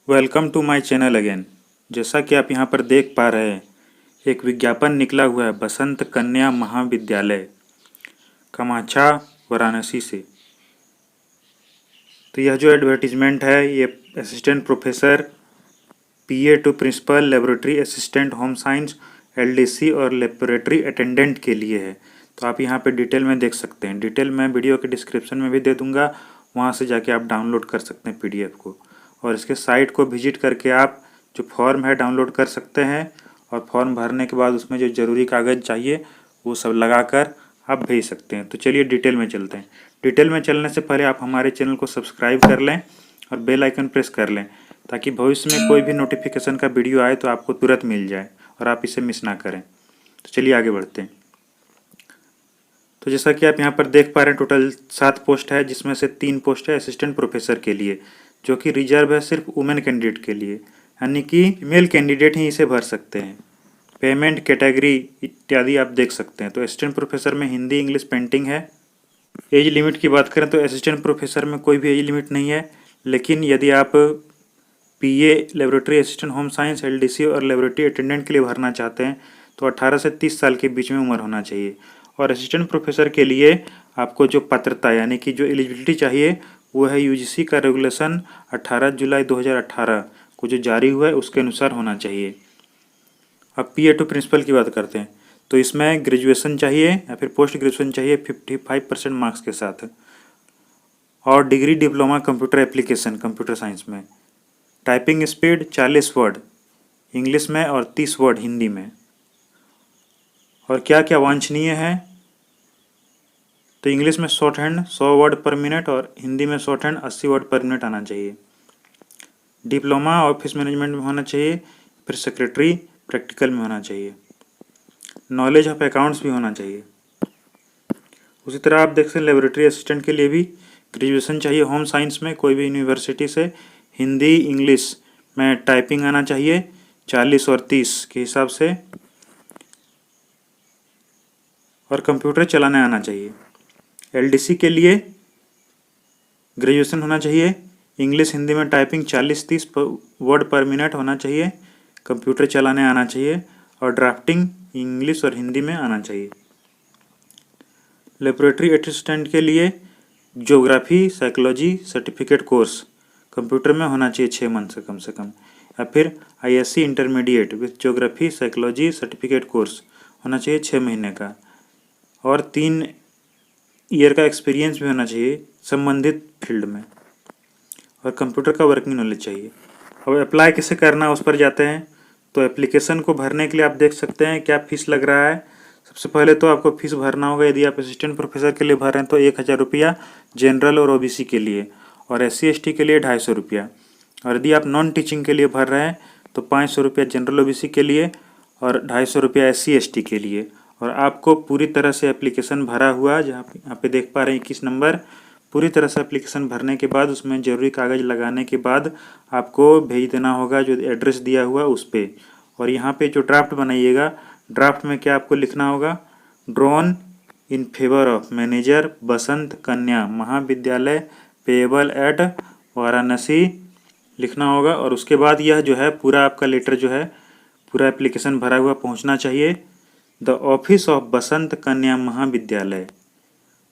Welcome to my channel again. जैसा कि आप यहाँ पर देख पा रहे हैं, एक विज्ञापन निकला हुआ है बसंत कन्या महाविद्यालय कामाख्या वाराणसी से। तो यह जो एडवर्टीजमेंट है ये assistant professor, PA to principal, laboratory assistant, home science, LDC और लेबोरेटरी अटेंडेंट के लिए है। तो आप यहाँ पे डिटेल में देख सकते हैं। डिटेल मैं वीडियो के डिस्क्रिप्शन में भी दे दूँगा, वहाँ से जाके आप डाउनलोड कर सकते हैं पीडीएफ को। और इसके साइट को विजिट करके आप जो फॉर्म है डाउनलोड कर सकते हैं और फॉर्म भरने के बाद उसमें जो ज़रूरी कागज़ चाहिए वो सब लगाकर आप भेज सकते हैं। तो चलिए डिटेल में चलते हैं। डिटेल में चलने से पहले आप हमारे चैनल को सब्सक्राइब कर लें और बेल आइकन प्रेस कर लें, ताकि भविष्य में कोई भी नोटिफिकेशन का वीडियो आए तो आपको तुरंत मिल जाए और आप इसे मिस ना करें। तो चलिए आगे बढ़ते हैं। तो जैसा कि आप यहाँ पर देख पा रहे हैं, टोटल 7 पोस्ट है, जिसमें से 3 पोस्ट है असिस्टेंट प्रोफेसर के लिए, जो कि रिजर्व है सिर्फ वुमेन कैंडिडेट के लिए, यानी कि मेल कैंडिडेट ही इसे भर सकते हैं। पेमेंट, कैटेगरी इत्यादि आप देख सकते हैं। तो असिस्टेंट प्रोफेसर में हिंदी, इंग्लिश, पेंटिंग है। एज लिमिट की बात करें तो असिस्टेंट प्रोफेसर में कोई भी एज लिमिट नहीं है, लेकिन यदि आप PA, laboratory assistant, home science, LDC और लेबोरेटरी अटेंडेंट के लिए भरना चाहते हैं तो 18 से 30 साल के बीच में उम्र होना चाहिए। और असिस्टेंट प्रोफेसर के लिए आपको जो पात्रता यानी कि जो एलिजिबिलिटी चाहिए वो है यूजीसी का रेगुलेशन 18 जुलाई 2018 को जो जारी हुआ है उसके अनुसार होना चाहिए। अब पीए टू प्रिंसिपल की बात करते हैं तो इसमें ग्रेजुएशन चाहिए या फिर पोस्ट ग्रेजुएशन चाहिए 55% मार्क्स के साथ, और degree diploma computer application computer science में। टाइपिंग स्पीड 40 वर्ड इंग्लिश में और 30 वर्ड हिंदी में। और क्या क्या वांछनीय है, तो इंग्लिश में शॉर्ट हैंड 100 वर्ड पर मिनट और हिंदी में शॉर्ट हैंड 80 वर्ड पर मिनट आना चाहिए। डिप्लोमा ऑफिस मैनेजमेंट में होना चाहिए, फिर सेक्रेटरी प्रैक्टिकल में होना चाहिए। नॉलेज ऑफ अकाउंट्स भी होना चाहिए। उसी तरह आप देख सकते हैं लेबोरेटरी असिस्टेंट के लिए भी ग्रेजुएशन चाहिए होम साइंस में कोई भी यूनिवर्सिटी से। हिंदी इंग्लिश में टाइपिंग आना चाहिए 40 और 30 के हिसाब से, और कंप्यूटर चलाने आना चाहिए। एलडीसी के लिए ग्रेजुएशन होना चाहिए, इंग्लिश हिंदी में टाइपिंग 40-30 वर्ड पर मिनट होना चाहिए, कंप्यूटर चलाने आना चाहिए और ड्राफ्टिंग इंग्लिश और हिंदी में आना चाहिए। लेबोरेटरी असिस्टेंट के लिए geography psychology certificate course computer में होना चाहिए 6 मंथ से कम, या फिर ISC intermediate with geography psychology certificate course होना चाहिए 6 महीने का, और 3 ईयर का एक्सपीरियंस भी होना चाहिए संबंधित फील्ड में, और कंप्यूटर का वर्किंग नॉलेज चाहिए। अब अप्लाई कैसे करना है उस पर जाते हैं। तो एप्लीकेशन को भरने के लिए आप देख सकते हैं क्या फीस लग रहा है। सबसे पहले तो आपको फीस भरना होगा। यदि आप असिस्टेंट प्रोफेसर के लिए भर रहे हैं तो 1000 रुपया जनरल और ओबीसी के लिए, और SC/ST के लिए 250 रुपया। और यदि आप नॉन टीचिंग के लिए भर रहे हैं तो 500 रुपया जनरल ओबीसी के लिए और 250 रुपया SC/ST के लिए। और आपको पूरी तरह से एप्लीकेशन भरा हुआ, जहाँ यहाँ पे देख पा रहे हैं 21 नंबर, पूरी तरह से एप्लीकेशन भरने के बाद उसमें ज़रूरी कागज़ लगाने के बाद आपको भेज देना होगा जो एड्रेस दिया हुआ उस पर। और यहाँ पे जो ड्राफ्ट बनाइएगा, ड्राफ्ट में क्या आपको लिखना होगा, drawn in favour of manager Basant Kanya Mahavidyalaya payable eight Varanasi लिखना होगा। और उसके बाद यह जो है पूरा आपका लेटर जो है पूरा एप्लीकेशन भरा हुआ पहुँचना चाहिए द ऑफिस ऑफ बसंत कन्या महाविद्यालय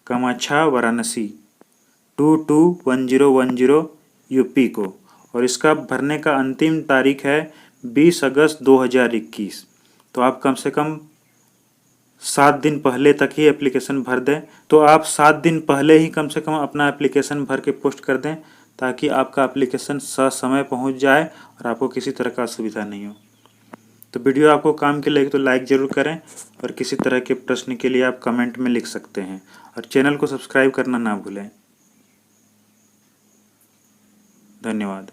कामाख्या वाराणसी 221010 यूपी को। और इसका भरने का अंतिम तारीख है 20 अगस्त 2021। तो आप कम से कम 7 दिन पहले तक ही एप्लीकेशन भर दें। तो आप 7 दिन पहले ही कम से कम अपना एप्लीकेशन भर के पोस्ट कर दें, ताकि आपका एप्लीकेशन ससमय पहुंच जाए और आपको किसी तरह का असुविधा नहीं हो। तो वीडियो आपको काम की लगे तो लाइक ज़रूर करें, और किसी तरह के प्रश्न के लिए आप कमेंट में लिख सकते हैं, और चैनल को सब्सक्राइब करना ना भूलें। धन्यवाद।